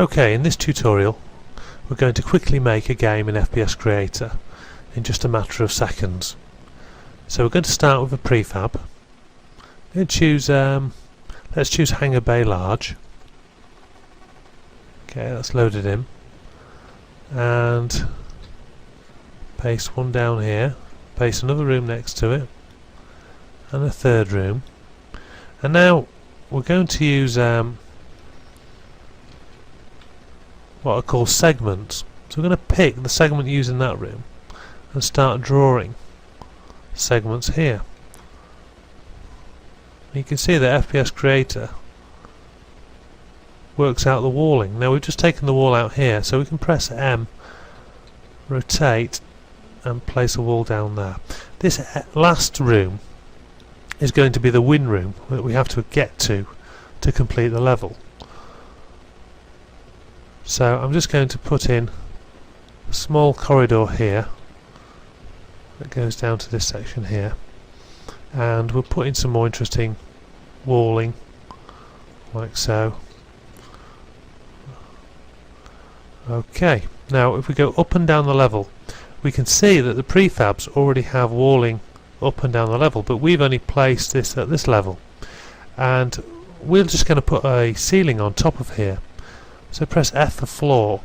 Okay, in this tutorial we're going to quickly make a game in FPS Creator in just a matter of seconds. So we're going to start with a prefab. Let's choose Hangar Bay Large. Okay, that's loaded in. And paste one down here, paste another room next to it, and a third room. And now we're going to use what are called segments. So we're going to pick the segment used in that room and start drawing segments here. You can see that FPS Creator works out the walling. Now we've just taken the wall out here, so we can press M, rotate, and place a wall down there. This last room is going to be the win room that we have to get to complete the level. So I'm just going to put in a small corridor here that goes down to this section here, and we'll put in some more interesting walling like so. Okay, now if we go up and down the level, we can see that the prefabs already have walling up and down the level, but we've only placed this at this level, and we're just going to put a ceiling on top of here. So press F for floor.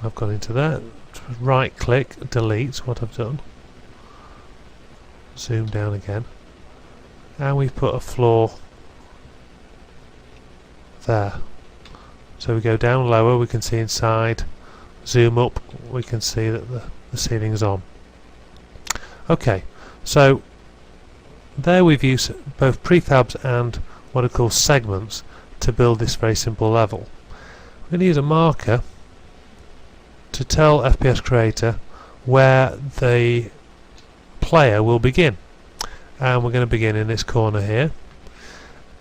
I've gone into that. Right click, delete what I've done. Zoom down again. And we've put a floor there. So we go down lower, we can see inside. Zoom up, we can see that the ceiling's on. Okay, so there we've used both prefabs and what are called segments to build this very simple level. We're going to use a marker to tell FPS Creator where the player will begin, and we're going to begin in this corner here.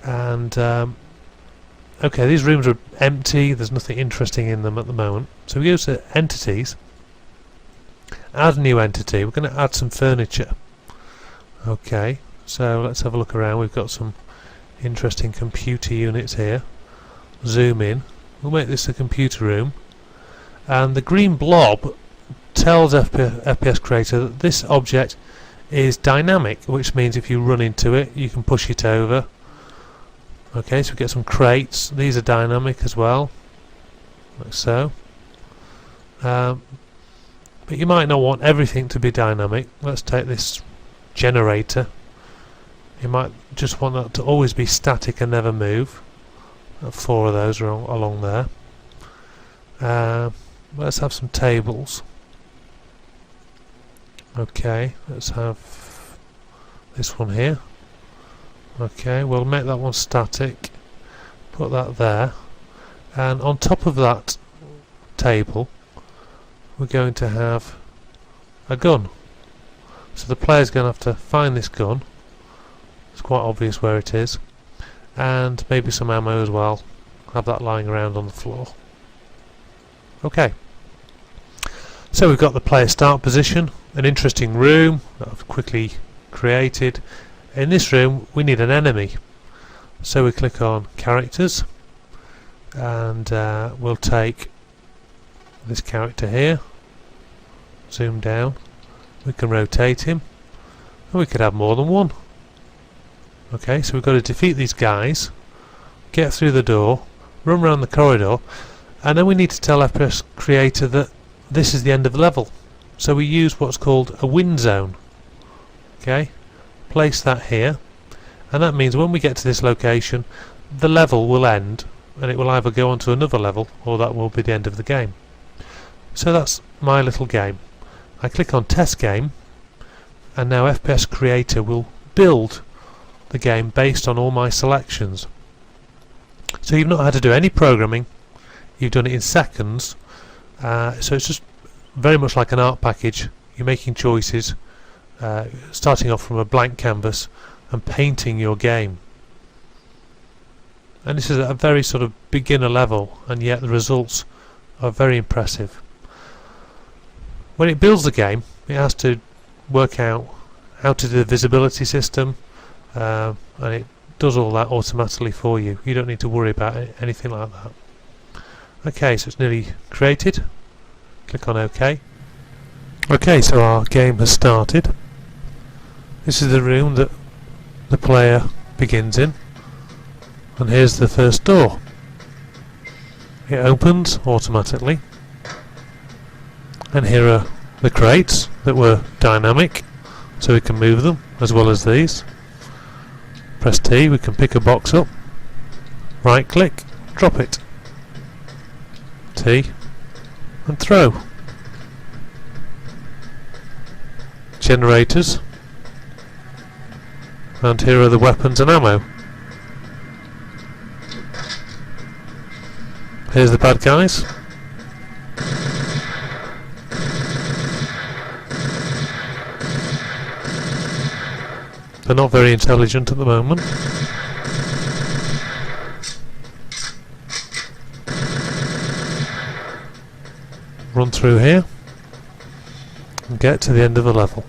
And okay, these rooms are empty, there's nothing interesting in them at the moment, so we go to entities, add a new entity. We're going to add some furniture. Okay, so let's have a look around. We've got some interesting computer units here. Zoom in. We'll make this a computer room, and the green blob tells FPS Creator that this object is dynamic, which means if you run into it you can push it over. Okay, so we get some crates. These are dynamic as well, like so. But you might not want everything to be dynamic. Let's take this generator. You might just want that to always be static and never move. 4 of those are along there. Let's have some tables. Okay, let's have this one here. Okay, we'll make that one static. Put that there. And on top of that table, we're going to have a gun. So the player's going to have to find this gun. It's quite obvious where it is, and maybe some ammo as well. Have that lying around on the floor. Okay, so we've got the player start position, an interesting room that I've quickly created. In this room we need an enemy, so we click on characters, and we'll take this character here, zoom down, we can rotate him, and we could have more than one. Okay, so we've got to defeat these guys, get through the door, run around the corridor, and then we need to tell FPS Creator that this is the end of the level. So we use what's called a win zone. Okay, place that here, and that means when we get to this location the level will end, and it will either go on to another level or that will be the end of the game. So that's my little game. I click on test game, and now FPS Creator will build the game based on all my selections. So you've not had to do any programming, you've done it in seconds. So it's just very much like an art package. You're making choices, starting off from a blank canvas and painting your game. And this is a very sort of beginner level, and yet the results are very impressive. When it builds the game, it has to work out how to do the visibility system, and it does all that automatically for you. You don't need to worry about it, anything like that. Okay, so it's nearly created. Click on OK. Okay, so our game has started. This is the room that the player begins in, and here's the first door. It opens automatically, and here are the crates that were dynamic, so we can move them as well as these. Press T, we can pick a box up, right click, drop it, T, and throw. Generators, and here are the weapons and ammo. Here's the bad guys. They're not very intelligent at the moment. Run through here and get to the end of the level.